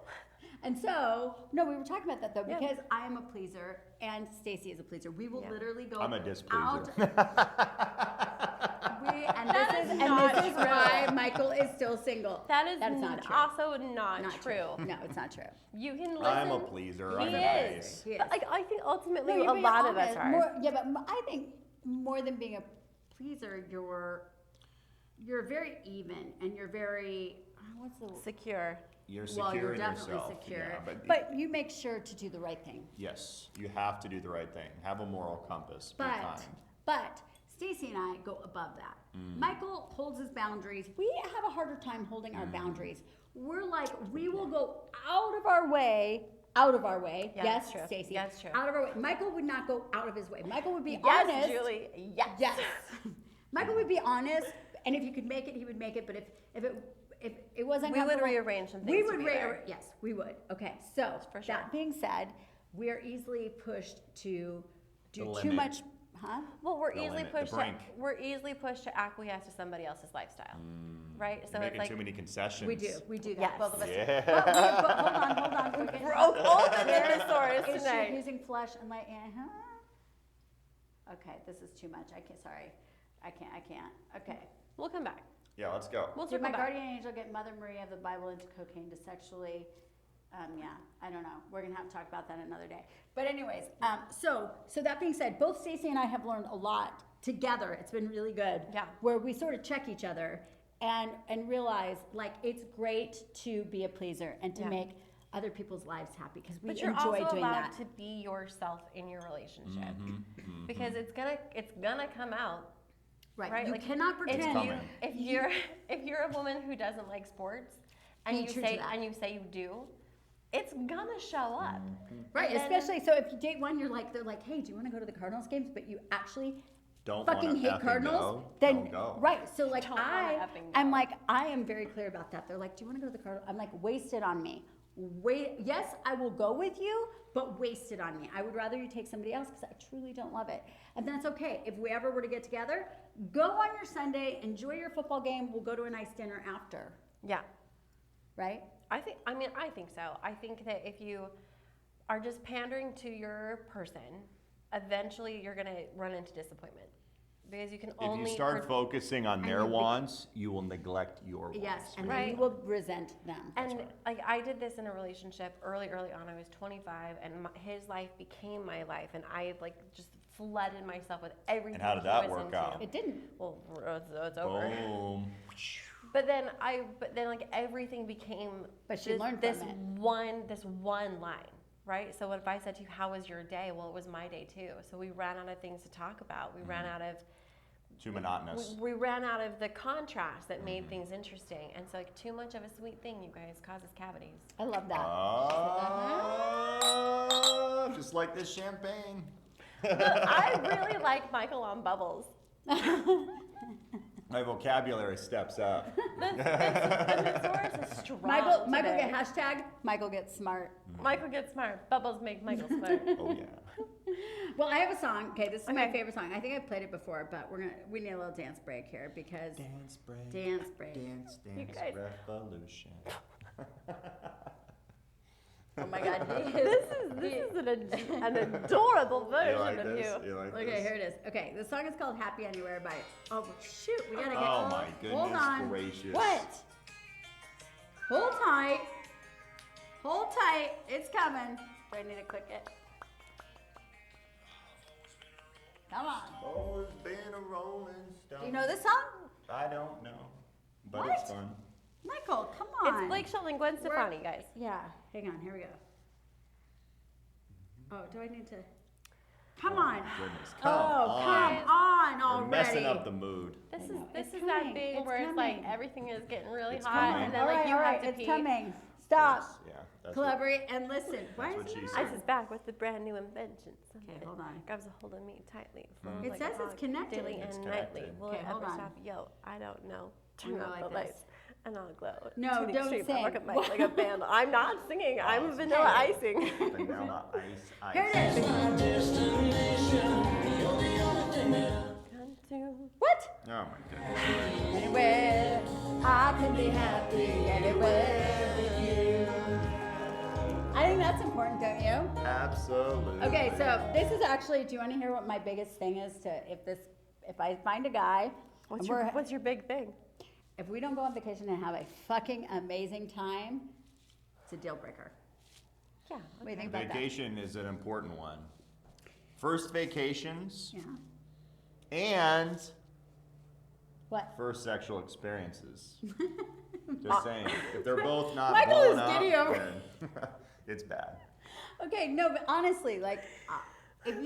And so, no, we were talking about that though, Yeah. because I am a pleaser and Stacy is a pleaser. We will Yeah. literally go I'm a out. displeaser. And That this is is not why true. Michael is still single. that is not true. also not, Not true. No, it's not true. You can listen. I'm a pleaser. I'm He nice. is. He is. But, like, I think ultimately No, you're a being lot of us honest. are. More, yeah, but I think more than being a pleaser, you're very even and you're very what's the Secure. You're well, secure you're in definitely yourself. secure. Yeah, but you make sure to do the right thing. yes, you have to do the right thing. Have a moral compass. Be But kind. but Stacy and I go above that. Michael holds his boundaries. We have a harder time holding our boundaries. We're like we will go out of our way out of our way. Yeah, Yes, that's true. Stacey. Yeah, that's true. Out of our way. Michael would not go out of his way. Michael would be Yes, honest. Julie. Yes. Yes. Michael would be honest, and if he could make it, he would make it. But if it wasn't, We would comfortable- rearrange some things. We to would be there. yes, we would. Okay, so For sure. that being said, we're easily pushed to do The too limit. much, huh? Well, we're The easily limit, the pushed. To, brink. we're easily pushed to acquiesce to somebody else's lifestyle, right? So You're it's making like too many concessions. We do that. Yes. Both of us. Yeah. But hold on. We're getting- broke open the thesaurus Is she tonight. using flesh and light? Okay, this is too much. I can't. Sorry, I can't. Okay. We'll come back. Yeah, let's go. We'll Did circle my back. guardian angel get Mother Maria of the Bible into cocaine to sexually? Yeah, I don't know. We're gonna have to talk about that another day. But anyways, so that being said, both Stacey and I have learned a lot together. It's been really good. Yeah. Where we sort of check each other and realize like it's great to be a pleaser and to Yeah. make other people's lives happy because we But you're enjoy also doing allowed that. to be yourself in your relationship Mm-hmm, because it's gonna come out. Right. Right, You like, cannot If pretend. coming. if you're a woman who doesn't like sports and Be you true to say that. you do, it's gonna show up. Right, And then- especially so if you date one, they're like, hey, do you want to go to the Cardinals games? But you actually Don't fucking wanna hate effing Cardinals, go, then don't go. right. So like Don't wanna effing I'm go. like I am very clear about that. They're like, do you want to go to the Cardinals? I'm like, waste it on me. Yes, I will go with you, but waste it on me. I would rather you take somebody else because I truly don't love it, and that's okay. If we ever were to get together, go on your Sunday, enjoy your football game. We'll go to a nice dinner after, Yeah. right? I think so. I think that if you are just pandering to your person, eventually you're gonna run into disappointment because you can If only you start pro- focusing on their you be- wants, you will neglect your wants. Yes, and Right. then you will resent them. And like I did this in a relationship early on. I was 25, and his life became my life, and I like just flooded myself with everything. And how did he that was work into. out? It didn't. Well, it's over. Boom. But then like everything became But she learned this from it. one line, right? So if I said to you, "How was your day?" Well, it was my day too. So we ran out of things to talk about. We ran out of Too monotonous. we ran out of the contrast that made things interesting. And so like too much of a sweet thing, you guys, causes cavities. I love that. Oh, just like this champagne. I really like Michael on bubbles. My vocabulary steps up. The thesaurus is strong Michael today. get hashtag. Michael gets smart. Michael gets smart. Bubbles make Michael smart. Oh yeah. Well, I have a song. Okay, this is my Okay. favorite song. I think I've played it before, but we need a little dance break here because Dance break. Dance break. Dance, dance, guys- revolution. Oh my God, This is an adorable version like of this? you. You like Okay, this? here it is. Okay, the song is called "Happy Anywhere" by. Oh shoot, we gotta get. Oh my Hold goodness on. gracious. What? Hold tight. Hold tight. It's coming. Do I need to click it? Come on. Always been a rolling stone. Do you know this song? I don't know, but What? it's fun. Michael, come on. It's Blake Shelton and Gwen Stefani, guys. Yeah, hang on, here we go. Oh, do I need to? Come Oh, on. my goodness. Come Oh, on. come on You're already. messing up the mood. This I is know. this It's is coming. that thing It's where it's like coming. everything is getting really It's hot, coming. and then All like right, you all have right, to it's pee. coming. Stop. Yes, yeah, that's Collaborate and listen. Why That's is what it she not? Ice is back with the brand new invention. Okay, hold on. Grabs a hold of me tightly. It like says a it's hog, connected. Daily It's and connected. nightly. Will Okay, it hold ever on. stop? Yo, I don't know. I'm Turn gonna off like the this. lights and I'll glow. No, to the don't extreme. sing. I look at Mike like a band. I'm not singing. I'm Awesome. vanilla icing. Vanilla ice, ice. Here it is. Come to What? Oh my goodness. Anywhere I can be happy anywhere with you. I think that's important, don't you? Absolutely. Okay, so this is actually. Do you want to hear what my biggest thing is? If I find a guy, and What's your big thing? if we don't go on vacation and have a fucking amazing time, it's a deal breaker. Yeah. What do you think about Vacation is an important one. First vacations that? Yeah. and What? first sexual experiences. Just saying. If they're both not Michael blown is up, giddy over- then it's bad. Okay, no, but honestly, like, but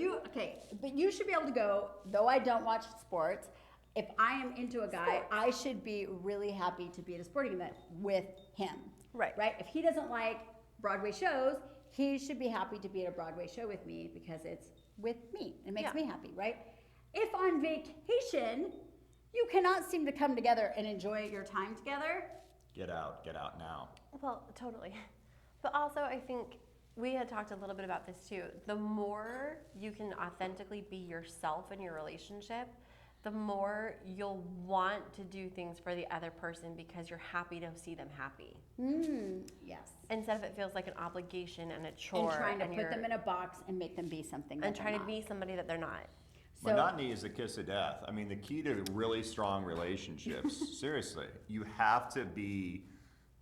you should be able to go, though I don't watch sports, if I am into a guy, I should be really happy to be at a sporting event with him. Right. Right? If he doesn't like Broadway shows, he should be happy to be at a Broadway show with me because it's with me. It makes me happy, right? If on vacation, you cannot seem to come together and enjoy your time together. Get out now. Well, totally. But also, I think we had talked a little bit about this too. The more you can authentically be yourself in your relationship, the more you'll want to do things for the other person because you're happy to see them happy. Yes. Instead of it feels like an obligation and a chore. And trying to put them in a box and make them be something. And trying to be somebody that they're not. So, monotony is the kiss of death. I mean, the key to really strong relationships, seriously, you have to be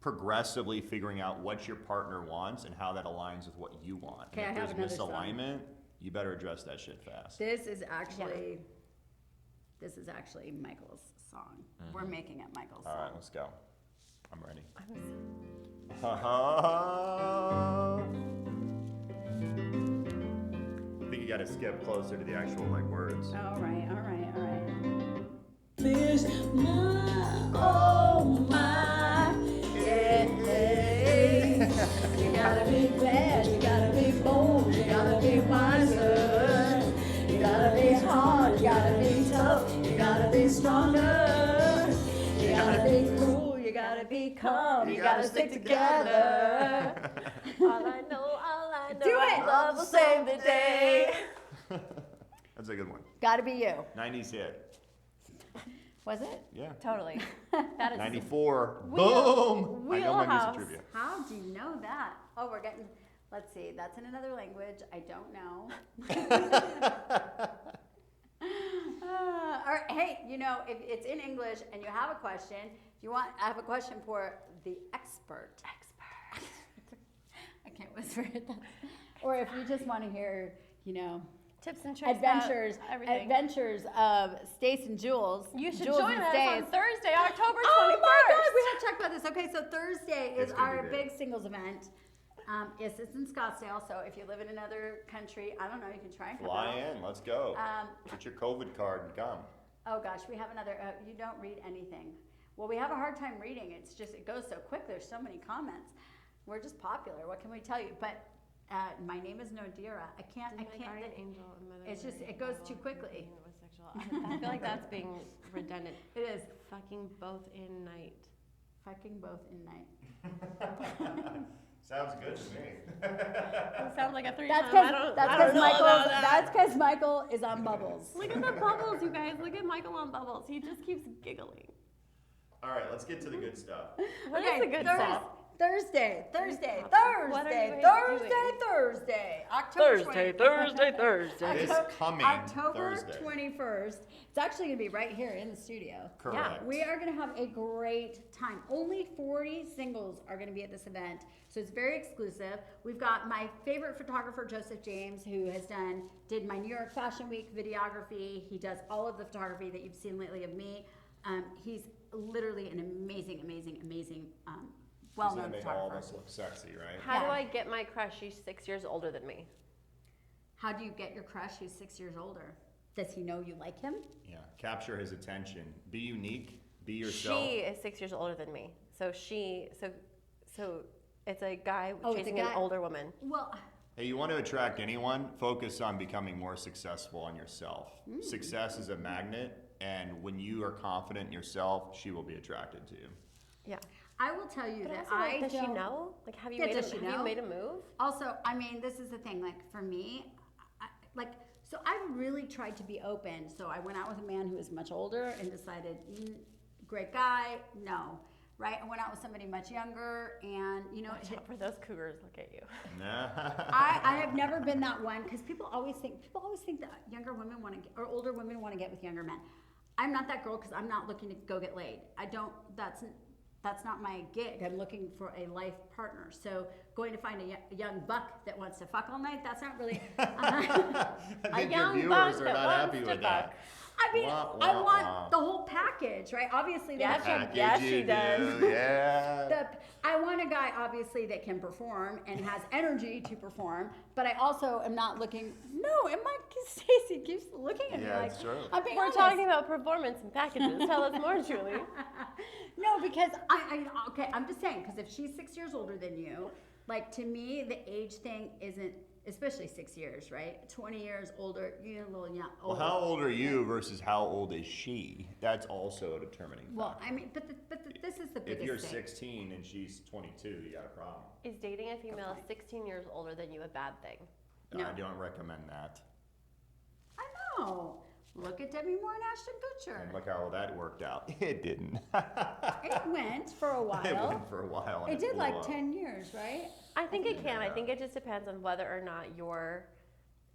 progressively figuring out what your partner wants and how that aligns with what you want. Okay, and I if have there's another misalignment, you better address that shit fast. This is actually Michael's song. We're making it Michael's song. All right, let's go. I'm ready. I think you got to skip closer to the actual words. All right. There's my, oh my, yeah. You gotta be bad, you gotta be bold, you gotta be wiser. You gotta be hard, you gotta be tough, you gotta be stronger. You gotta be cool, you gotta be calm, you gotta stick together. all I know, Do it! love will save the day. That's a good one. Gotta be you. 90s hit. Was it? Yeah. Totally. That is 94. Wheel- Boom! I know my wheelhouse. music trivia. How do you know that? Oh, we're getting, let's see, that's in another language. I don't know. All right, hey, if it's in English and you have a question, I have a question for the expert. I can't whisper it. Or if you just want to hear, tips and tricks. adventures of Stace and Jules. You should Jules join and us Stace. on Thursday, October 21st. Oh my God, we have to talk about this. Okay, so Thursday is It's gonna our be big. big singles event. It's in Scottsdale, so if you live in another country, I don't know, you can try and come Fly out. in. Let's go. Um, Get your COVID card and come. Oh gosh, we have another, you don't read anything. Well, we have a hard time reading. It goes so quick. There's so many comments. We're just popular. What can we tell you? But my name is Nodira. I can't. Angel and mother It's just, it goes too quickly. I feel like that's being redundant. It is. Fucking both in night. Fucking both in night. Sounds good to me. It sounds like a threesome. That's I don't know about that. That's because Michael is on Bubbles. Look at the bubbles, you guys. Look at Michael on Bubbles. He just keeps giggling. All right, let's get to the good stuff. What is the good stuff? Thursday, What are you guys October 21st. Thursday. This coming October Thursday. 21st. It's actually going to be right here in the studio. Correct. We are going to have a great time. Only 40 singles are going to be at this event, so it's very exclusive. We've got my favorite photographer, Joseph James, who did my New York Fashion Week videography. He does all of the photography that you've seen lately of me. He's literally an amazing well-known He's gonna make all of photographer. us look sexy, right? How do Yeah. I get my crush? She's 6 years older than me. How do you get your crush who's 6 years older? Does he know you like him? Yeah. Capture his attention. Be unique. Be yourself. She is 6 years older than me. So it's a guy Oh, it's a chasing guy. an older woman. Well, Hey, you want to attract anyone? Focus on becoming more successful on yourself. Success is a magnet, and when you are confident in yourself, she will be attracted to you. Yeah. I will tell you But that also, does she know? Like, have you Does she know? made a move? Also, I mean, this is the thing. Like for me, so I really tried to be open. So I went out with a man who was much older and decided, great guy, no, right? I went out with somebody much younger, and Watch out for those cougars. Look at you. I have never been that one because people always think that younger women want to get, or older women want to get with younger men. I'm not that girl because I'm not looking to go get laid. That's not my gig. I'm looking for a life partner. So going to find a young buck that wants to fuck all night, that's not really. I think your young viewers buck are that not wants happy to with that. I mean, Wah, I wah, want wah. the whole package, right? Obviously, they Yeah, have to- Package Yes, you she does. do, Yeah. I want a guy, obviously, that can perform and has energy to perform. But I also am not looking. No, and Stacey keeps looking at me Yeah, like it's true. I'm being We're honest. talking about performance and packages. Tell us more, Julie. No, because okay, I'm just saying, because if she's 6 years older than you, Like to me, the age thing isn't, especially 6 years, right? 20 years older, you're a little young. Well, how old are you versus how old is she? That's also a determining factor. Well, I mean, this is the biggest If you're thing. 16 and she's 22, you got a problem. Is dating a female point. 16 years older than you a bad thing? No. I don't recommend that. I know. Look at Debbie Moore and Ashton Kutcher. And look how that worked out. It didn't. It went for a while. It went for a while. and It did blew like up. 10 years, right? I think it can. I Yeah. think it just depends on whether or not your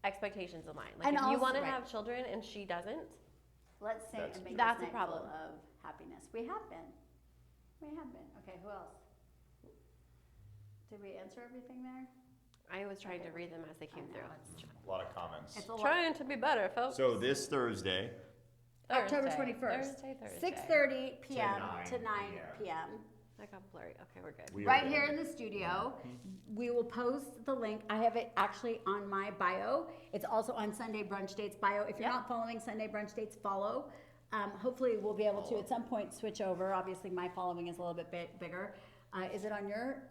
expectations align. Like And if you also- want to right. have children and she doesn't, Let's say That's- and make That's this a night full problem. of happiness. We have been. We have been. Okay, who else? Did we answer everything there? I was trying to read them as they came I through. know, it's A lot of comments. It's a lot. Trying to be better, folks. So this Thursday, October Thursday. 21st. Thursday. 6:30 p.m. to 9 9 p.m. That got blurry. Okay, we're good. we are Right good. here in the studio. We will post the link. I have it actually on my bio. It's also on Sunday Brunch Dates bio. If you're Yep. not following Sunday Brunch Dates, follow. Hopefully we'll be able to at some point switch over. Obviously my following is a little bit bigger. Is it on your?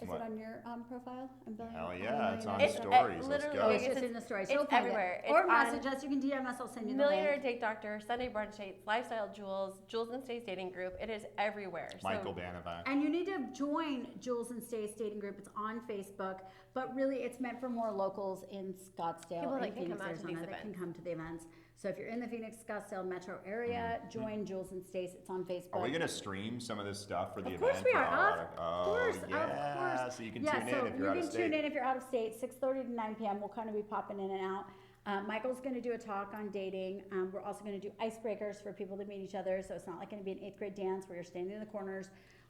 Is What? it on your profile? Hell yeah, it's on It's, stories. Let's literally- go. Oh, it's It's- just in the stories. it's You'll find everywhere. it. It's Or on message us. You can DM us. I'll send you the Millionaire link. Date Doctor, Sunday Brunch Dates, Lifestyle Jewels, Jules and Stace Dating Group. It is everywhere. Michael So Banavac. And you need to join Jules and Stace Dating Group. It's on Facebook, but really it's meant for more locals in Scottsdale People that and can Phoenix, come out to these Arizona that can events. come to the events. So if you're in the Phoenix, Scottsdale metro area, join Jules and Stace. It's on Facebook. Are we gonna stream some of this stuff for the Of event? course we for are. our- Of course, Oh, yeah. of course. So you can Yeah, tune so in if you're out of you can tune state. in if you're out of state, 6:30 to 9 p.m. We'll kind of be popping in and out. Michael's going to do a talk on dating. We're also going to do icebreakers for people to meet each other. So it's not like going to be an 8th grade dance where you're standing in the corners.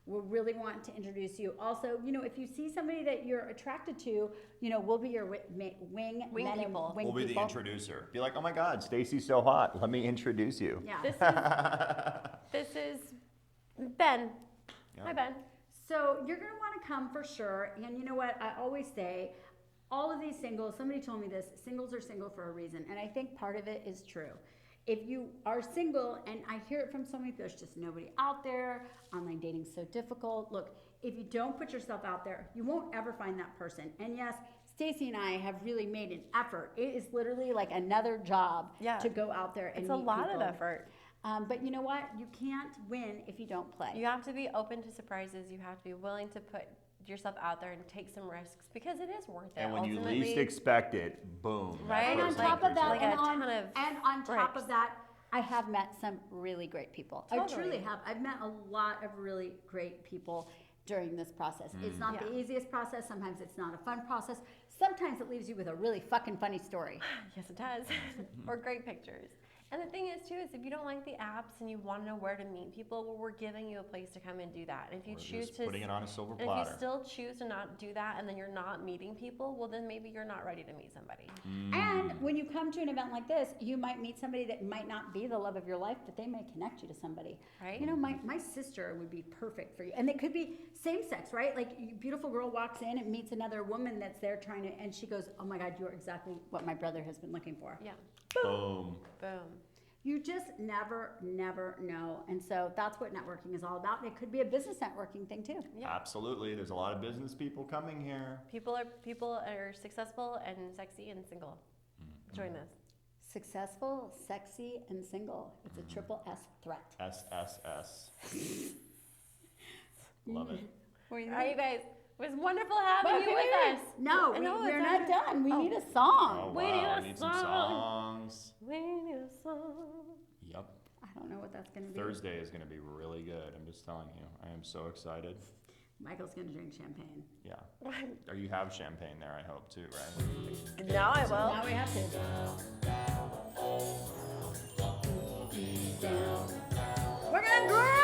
We really want to introduce you. Also, if you see somebody that you're attracted to, we'll be your wing Wing men and people. wing We'll be the people. introducer. Be like, oh my God, Stacy's so hot. Let me introduce you. Yeah. this is Ben. Yeah. Hi, Ben. So you're going to want to come for sure. And you know what? I always say, all of these singles, somebody told me this, singles are single for a reason. And I think part of it is true. If you are single, and I hear it from somebody, there's just nobody out there, online dating's so difficult. Look, if you don't put yourself out there, you won't ever find that person. And yes, Stacy and I have really made an effort. It is literally like another job Yeah. to go out there and It's a meet lot people. of effort. But you know what? You can't win if you don't play. You have to be open to surprises. You have to be willing to put yourself out there and take some risks because it is worth it. And when you Ultimately, least expect it, boom. that Right? And on person top of enters that, like in. a ton and on top breaks. of that, I have met some really great people. I Totally. truly have. I've met a lot of really great people during this process. It's not the Yeah. easiest process. Sometimes it's not a fun process. Sometimes it leaves you with a really fucking funny story. Yes, it does. Or great pictures. And the thing is, too, is if you don't like the apps and you want to know where to meet people, well, we're giving you a place to come and do that. And if you We're choose just to, putting it on a silver and if platter. you still choose to not do that, and then you're not meeting people, well, then maybe you're not ready to meet somebody. And when you come to an event like this, you might meet somebody that might not be the love of your life, but they may connect you to somebody. Right. My sister would be perfect for you. And it could be same sex, right? Like a beautiful girl walks in and meets another woman that's there and she goes, oh my God, you're exactly what my brother has been looking for. Yeah. Boom. Boom. You just never know. And so that's what networking is all about. And it could be a business networking thing too. Yeah. Absolutely. There's a lot of business people coming here. People are successful and sexy and single. Join this. Successful, sexy, and single. It's a triple S threat. SSS. Love it. What do you All right, think? you guys. It was wonderful having you with us. No, I know, we're it's not not- done. We Oh. need a Oh, song. We need wow. a We need some song. songs. We need a song. Yep. I don't know what that's going to be. Thursday is going to be really good. I'm just telling you. I am so excited. Michael's going to drink champagne. Yeah. Or you have champagne there, I hope, too, right? Now I will. Now we have to. We're going to drink!